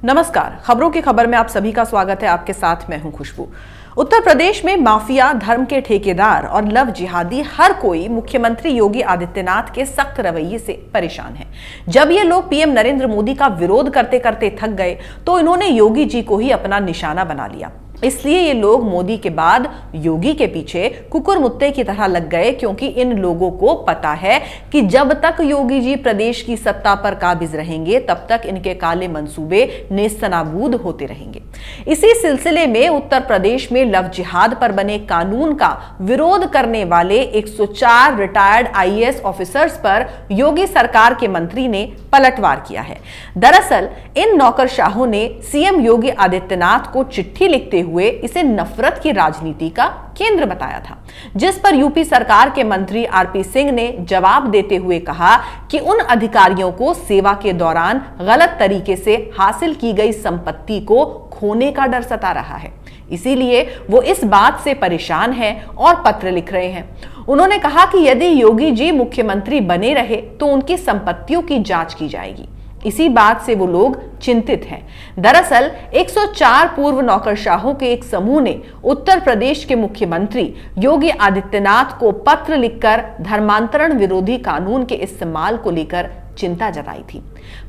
नमस्कार, खबरों की खबर में आप सभी का स्वागत है। आपके साथ मैं हूं खुशबू। उत्तर प्रदेश में माफिया, धर्म के ठेकेदार और लव जिहादी हर कोई मुख्यमंत्री योगी आदित्यनाथ के सख्त रवैये से परेशान है। जब ये लोग पीएम नरेंद्र मोदी का विरोध करते करते थक गए तो इन्होंने योगी जी को ही अपना निशाना बना लिया। इसलिए ये लोग मोदी के बाद योगी के पीछे कुकुर मुत्ते की तरह लग गए, क्योंकि इन लोगों को पता है कि जब तक योगी जी प्रदेश की सत्ता पर काबिज रहेंगे तब तक इनके काले मंसूबे नेस्तनाबूद होते रहेंगे। इसी सिलसिले में उत्तर प्रदेश में लव जिहाद पर बने कानून का विरोध करने वाले 104 रिटायर्ड आईएएस ऑफिसर्स पर योगी सरकार के मंत्री ने पलटवार किया है। दरअसल इन नौकरशाहों ने सीएम योगी आदित्यनाथ को चिट्ठी लिखते हुए इसे नफरत की राजनीति का केंद्र बताया था, जिस पर यूपी सरकार के मंत्री आरपी सिंह ने जवाब देते हुए कहा कि उन अधिकारियों को सेवा के दौरान गलत तरीके से हासिल की गई संपत्ति को खोने का डर सता रहा है, इसीलिए वो इस बात से परेशान हैं और पत्र लिख रहे हैं। उन्होंने कहा कि यदि योगी जी मुख्यमंत्री बने रहे तो उनकी संपत्तियों की जांच की जाएगी। इसी बात से वो लोग चिंतित हैं। दरअसल 104 पूर्व नौकरशाहों के एक समूह ने उत्तर प्रदेश के मुख्यमंत्री योगी आदित्यनाथ को पत्र लिखकर धर्मांतरण विरोधी कानून के इस्तेमाल को लेकर चिंता जताई थी।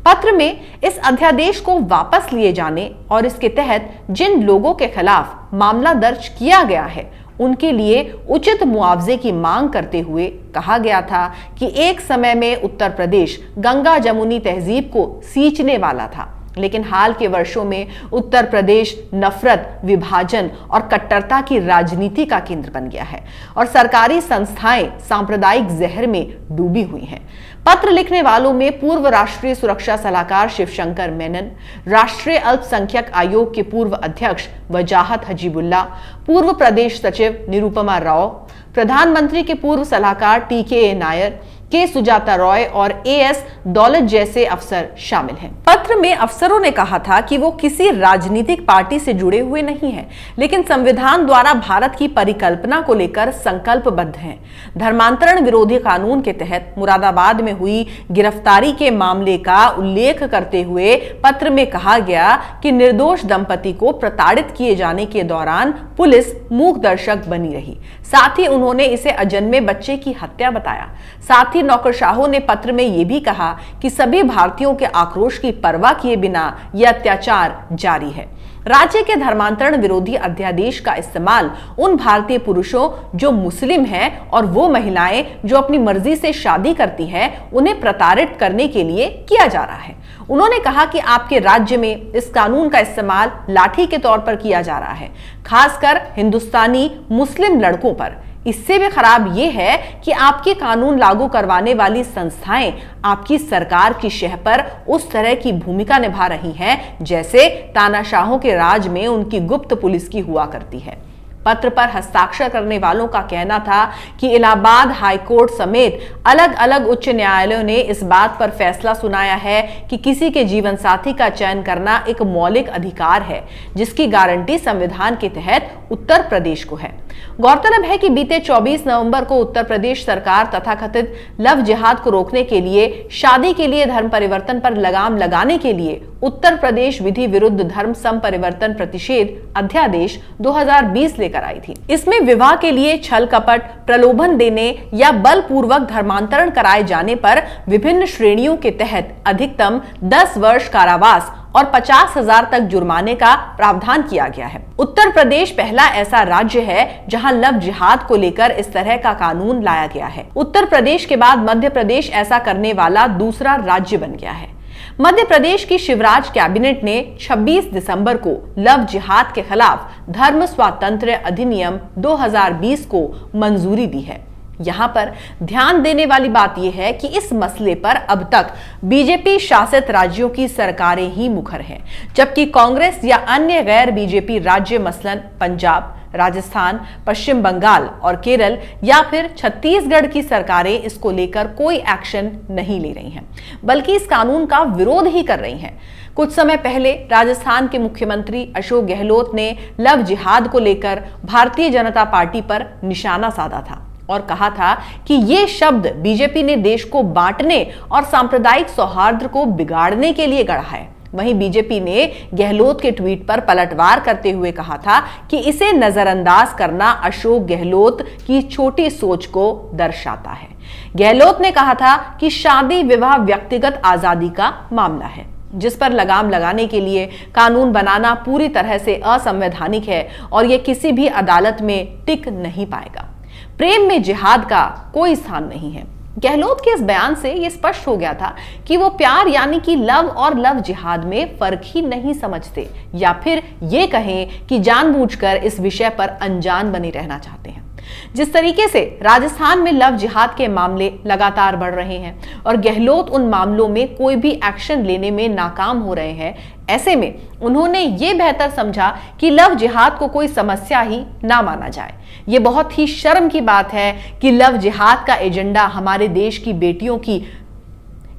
पत्र में इस अध्यादेश को वापस लिए जाने और इसके तहत जिन लोगों के खिलाफ मामला दर्ज किया गया है उनके लिए उचित मुआवजे की मांग करते हुए कहा गया था कि एक समय में उत्तर प्रदेश गंगा जमुनी तहजीब को सींचने वाला था, लेकिन हाल के वर्षों में उत्तर प्रदेश नफरत, विभाजन और कट्टरता की राजनीति का केंद्र बन गया है और सरकारी संस्थाएं सांप्रदायिक जहर में डूबी हुई हैं। पत्र लिखने वालों में पूर्व राष्ट्रीय सुरक्षा सलाहकार शिवशंकर मेनन, राष्ट्रीय अल्पसंख्यक आयोग के पूर्व अध्यक्ष वजाहत हजीबुल्ला, पूर्व प्रदेश सचिव निरुपमा राव, प्रधानमंत्री के पूर्व सलाहकार टीके नायर, के सुजाता रॉय और एएस दौलत जैसे अफसर शामिल हैं। पत्र में अफसरों ने कहा था कि वो किसी राजनीतिक पार्टी से जुड़े हुए नहीं हैं, लेकिन संविधान द्वारा भारत की परिकल्पना को लेकर संकल्पबद्ध हैं। धर्मांतरण विरोधी कानून के तहत मुरादाबाद में हुई गिरफ्तारी के मामले का उल्लेख करते हुए पत्र में कहा गया कि निर्दोष दंपति को प्रताड़ित किए जाने के दौरान पुलिस मूक दर्शक बनी रही। साथ ही उन्होंने इसे अजन्मे बच्चे की हत्या बताया। साथ ही नौकरशाहों ने पत्र में यह भी कहा कि सभी भारतीयों के आक्रोश की परवाह किए बिना यह अत्याचार जारी है। राज्य के धर्मांतरण विरोधी अध्यादेश का इस्तेमाल उन भारतीय पुरुषों जो मुस्लिम हैं और वो महिलाएं जो अपनी मर्जी से शादी करती हैं, उन्हें प्रताड़ित करने के लिए किया जा रहा है। उन्होंने कहा कि आपके राज्य में इस कानून का इस्तेमाल लाठी के तौर पर किया जा रहा है, खासकर हिंदुस्तानी मुस्लिम लड़कों पर। इससे भी खराब यह है कि आपके कानून लागू करवाने वाली संस्थाएं आपकी सरकार की शह पर उस तरह की भूमिका निभा रही हैं जैसे तानाशाहों के राज में उनकी गुप्त पुलिस की हुआ करती है। पत्र पर हस्ताक्षर करने वालों का कहना था कि इलाहाबाद हाईकोर्ट समेत अलग अलग उच्च न्यायालयों ने इस बात पर फैसला सुनाया है कि किसी के जीवन साथी का चयन करना एक मौलिक अधिकार है, जिसकी गारंटी संविधान के तहत उत्तर प्रदेश को है। गौरतलब है कि बीते 24 नवंबर को उत्तर प्रदेश सरकार तथाकथित लव जिहाद को रोकने के लिए शादी के लिए धर्म परिवर्तन पर लगाम लगाने के लिए उत्तर प्रदेश विधि विरुद्ध धर्म संपरिवर्तन प्रतिषेध अध्यादेश 2020 लेकर आई थी। इसमें विवाह के लिए छल कपट, प्रलोभन देने या बलपूर्वक धर्मांतरण कराए जाने पर विभिन्न श्रेणियों के तहत अधिकतम 10 वर्ष कारावास और 50,000 तक जुर्माने का प्रावधान किया गया है। उत्तर प्रदेश पहला ऐसा राज्य है जहां लव जिहाद को लेकर इस तरह का कानून लाया गया है। उत्तर प्रदेश के बाद मध्य प्रदेश ऐसा करने वाला दूसरा राज्य बन गया है। मध्य प्रदेश की शिवराज कैबिनेट ने 26 दिसंबर को लव जिहाद के खिलाफ धर्म स्वातंत्र्य अधिनियम 2020 को मंजूरी दी है। यहां पर ध्यान देने वाली बात यह है कि इस मसले पर अब तक बीजेपी शासित राज्यों की सरकारें ही मुखर हैं, जबकि कांग्रेस या अन्य गैर बीजेपी राज्य मसलन पंजाब, राजस्थान, पश्चिम बंगाल और केरल या फिर छत्तीसगढ़ की सरकारें इसको लेकर कोई एक्शन नहीं ले रही हैं, बल्कि इस कानून का विरोध ही कर रही हैं। कुछ समय पहले राजस्थान के मुख्यमंत्री अशोक गहलोत ने लव जिहाद को लेकर भारतीय जनता पार्टी पर निशाना साधा था और कहा था कि ये शब्द बीजेपी ने देश को बांटने और सांप्रदायिक सौहार्द को बिगाड़ने के लिए गढ़ा है। वहीं बीजेपी ने गहलोत के ट्वीट पर पलटवार करते हुए कहा था कि इसे नजरअंदाज करना अशोक गहलोत की छोटी सोच को दर्शाता है। गहलोत ने कहा था कि शादी विवाह व्यक्तिगत आजादी का मामला है, जिस पर लगाम लगाने के लिए कानून बनाना पूरी तरह से असंवैधानिक है और यह किसी भी अदालत में टिक नहीं पाएगा। प्रेम में जिहाद का कोई स्थान नहीं है। गहलोत के इस बयान से यह स्पष्ट हो गया था कि वो प्यार यानी कि लव और लव जिहाद में फर्क ही नहीं समझते, या फिर ये कहें कि जानबूझकर इस विषय पर अनजान बने रहना चाहते हैं। जिस तरीके से राजस्थान में लव जिहाद के मामले लगातार बढ़ रहे हैं और गहलोत उन मामलों में कोई भी एक्शन लेने में नाकाम हो रहे हैं, ऐसे में उन्होंने ये बेहतर समझा कि लव जिहाद को कोई समस्या ही ना माना जाए। ये बहुत ही शर्म की बात है कि लव जिहाद का एजेंडा हमारे देश की बेटियों की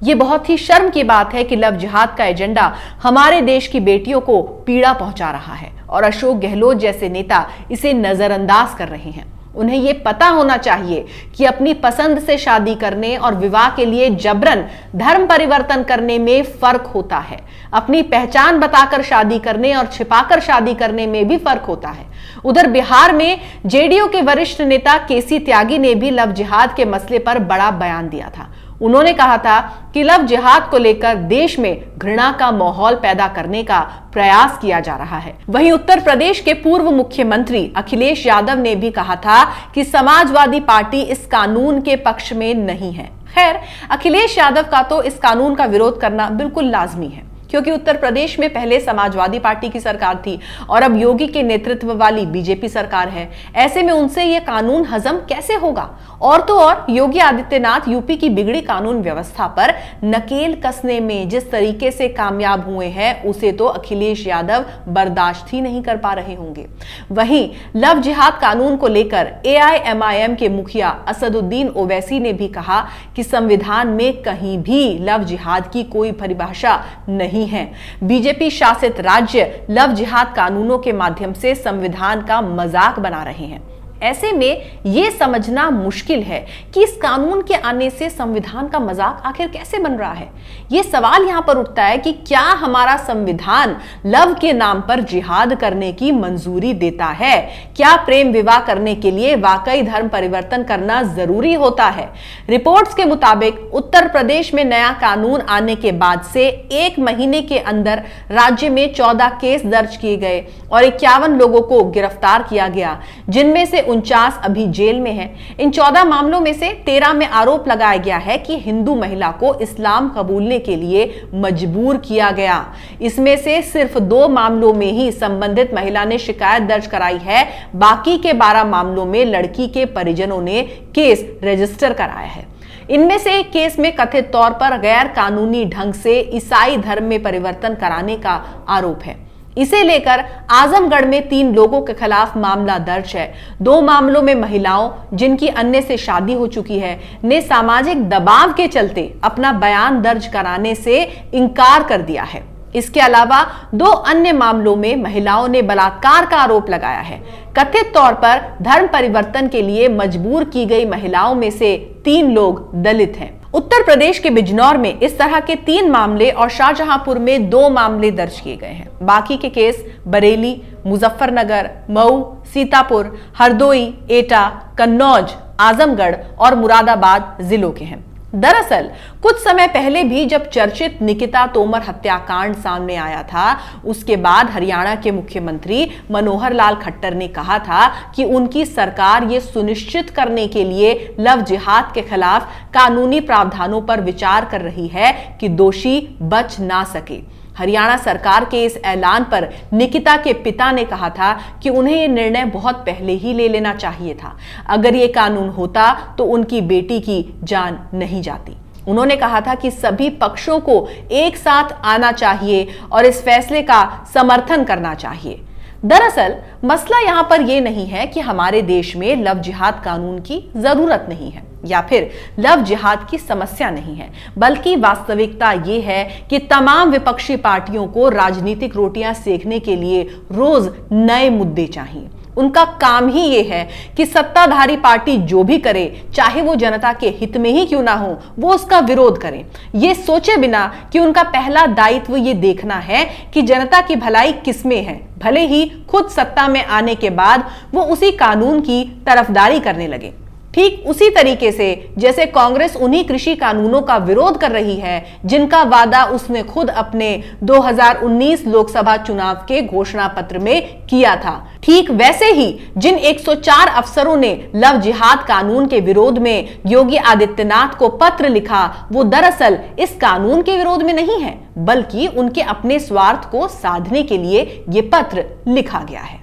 ये बहुत ही शर्म की बात है कि लव जिहाद का एजेंडा हमारे देश की बेटियों को पीड़ा पहुंचा रहा है और अशोक गहलोत जैसे नेता इसे नजरअंदाज कर रहे हैं। उन्हें यह पता होना चाहिए कि अपनी पसंद से शादी करने और विवाह के लिए जबरन धर्म परिवर्तन करने में फर्क होता है। अपनी पहचान बताकर शादी करने और छिपाकर शादी करने में भी फर्क होता है। उधर बिहार में जेडीयू के वरिष्ठ नेता केसी त्यागी ने भी लव जिहाद के मसले पर बड़ा बयान दिया था। उन्होंने कहा था कि लव जिहाद को लेकर देश में घृणा का माहौल पैदा करने का प्रयास किया जा रहा है। वहीं उत्तर प्रदेश के पूर्व मुख्यमंत्री अखिलेश यादव ने भी कहा था कि समाजवादी पार्टी इस कानून के पक्ष में नहीं है। खैर, अखिलेश यादव का तो इस कानून का विरोध करना बिल्कुल लाजमी है, क्योंकि उत्तर प्रदेश में पहले समाजवादी पार्टी की सरकार थी और अब योगी के नेतृत्व वाली बीजेपी सरकार है। ऐसे में उनसे यह कानून हजम कैसे होगा? और तो और योगी आदित्यनाथ यूपी की बिगड़ी कानून व्यवस्था पर नकेल कसने में जिस तरीके से कामयाब हुए हैं, उसे तो अखिलेश यादव बर्दाश्त ही नहीं कर पा रहे होंगे। वहीं लव जिहाद कानून को लेकर एआईएमआईएम के मुखिया असदुद्दीन ओवैसी ने भी कहा कि संविधान में कहीं भी लव जिहाद की कोई परिभाषा नहीं है। बीजेपी शासित राज्य लव जिहाद कानूनों के माध्यम से संविधान का मजाक बना रहे हैं। ऐसे में यह समझना मुश्किल है कि इस कानून के आने से संविधान का मजाक आखिर कैसे बन रहा है। यह सवाल यहां पर उठता है कि क्या हमारा संविधान लव के नाम पर जिहाद करने की मंजूरी देता है? क्या प्रेम विवाह करने के लिए वाकई धर्म परिवर्तन करना जरूरी होता है? रिपोर्ट्स के मुताबिक उत्तर प्रदेश में नया कानून आने के बाद से 1 महीने के अंदर राज्य में 14 केस दर्ज किए गए और 51 लोगों को गिरफ्तार किया गया, जिनमें से 49 अभी जेल में हैं। इन 14 मामलों में से 13 में आरोप लगाया गया है कि हिंदू महिला को इस्लाम कबूलने के लिए मजबूर किया गया। इसमें से सिर्फ 2 मामलों में ही संबंधित महिला ने शिकायत दर्ज कराई है। बाकी के 12 मामलों में लड़की के परिजनों ने केस रजिस्टर कराया है। इनमें से एक केस में कथित तौर पर गैर कानूनी ढंग से ईसाई धर्म में परिवर्तन कराने का आरोप है। इसे लेकर आजमगढ़ में 3 लोगों के खिलाफ मामला दर्ज है। 2 मामलों में महिलाओं, जिनकी अन्य से शादी हो चुकी है, ने सामाजिक दबाव के चलते अपना बयान दर्ज कराने से इनकार कर दिया है। इसके अलावा 2 अन्य मामलों में महिलाओं ने बलात्कार का आरोप लगाया है। कथित तौर पर धर्म परिवर्तन के लिए मजबूर की गई महिलाओं में से 3 लोग दलित हैं। उत्तर प्रदेश के बिजनौर में इस तरह के 3 मामले और शाहजहांपुर में 2 मामले दर्ज किए गए हैं। बाकी के केस बरेली, मुजफ्फरनगर, मऊ, सीतापुर, हरदोई, एटा, कन्नौज, आजमगढ़ और मुरादाबाद जिलों के हैं। दरअसल कुछ समय पहले भी जब चर्चित निकिता तोमर हत्याकांड सामने आया था, उसके बाद हरियाणा के मुख्यमंत्री मनोहर लाल खट्टर ने कहा था कि उनकी सरकार ये सुनिश्चित करने के लिए लव जिहाद के खिलाफ कानूनी प्रावधानों पर विचार कर रही है कि दोषी बच ना सके। हरियाणा सरकार के इस ऐलान पर निकिता के पिता ने कहा था कि उन्हें यह निर्णय बहुत पहले ही ले लेना चाहिए था। अगर ये कानून होता तो उनकी बेटी की जान नहीं जाती। उन्होंने कहा था कि सभी पक्षों को एक साथ आना चाहिए और इस फैसले का समर्थन करना चाहिए। दरअसल मसला यहां पर यह नहीं है कि हमारे देश में लव जिहाद कानून की जरूरत नहीं है। या फिर लव जिहाद की समस्या नहीं है, बल्कि वास्तविकता ये है कि तमाम विपक्षी पार्टियों को राजनीतिक रोटियां सेकने के लिए रोज नए मुद्दे चाहिए। उनका काम ही ये है कि सत्ताधारी पार्टी जो भी करे, चाहे वो जनता के हित में ही क्यों ना हो, वो उसका विरोध करें, ये सोचे बिना कि उनका पहला दायित्व ये देखना है कि जनता की भलाई किसमें है, भले ही खुद सत्ता में आने के बाद वो उसी कानून की तरफदारी करने लगे। ठीक उसी तरीके से जैसे कांग्रेस उन्हीं कृषि कानूनों का विरोध कर रही है जिनका वादा उसने खुद अपने 2019 लोकसभा चुनाव के घोषणा पत्र में किया था, ठीक वैसे ही जिन 104 अफसरों ने लव जिहाद कानून के विरोध में योगी आदित्यनाथ को पत्र लिखा, वो दरअसल इस कानून के विरोध में नहीं है, बल्कि उनके अपने स्वार्थ को साधने के लिए ये पत्र लिखा गया है।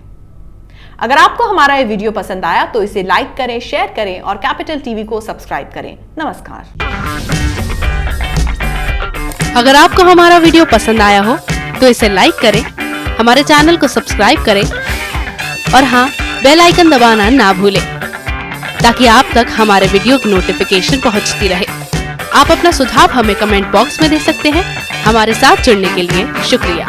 अगर आपको हमारा ये वीडियो पसंद आया तो इसे लाइक करें, शेयर करें और कैपिटल टीवी को सब्सक्राइब करें। नमस्कार। अगर आपको हमारा वीडियो पसंद आया हो तो इसे लाइक करें, हमारे चैनल को सब्सक्राइब करें और हाँ, बेल आइकन दबाना ना भूलें ताकि आप तक हमारे वीडियो की नोटिफिकेशन पहुंचती रहे। आप अपना सुझाव हमें कमेंट बॉक्स में दे सकते हैं। हमारे साथ जुड़ने के लिए शुक्रिया।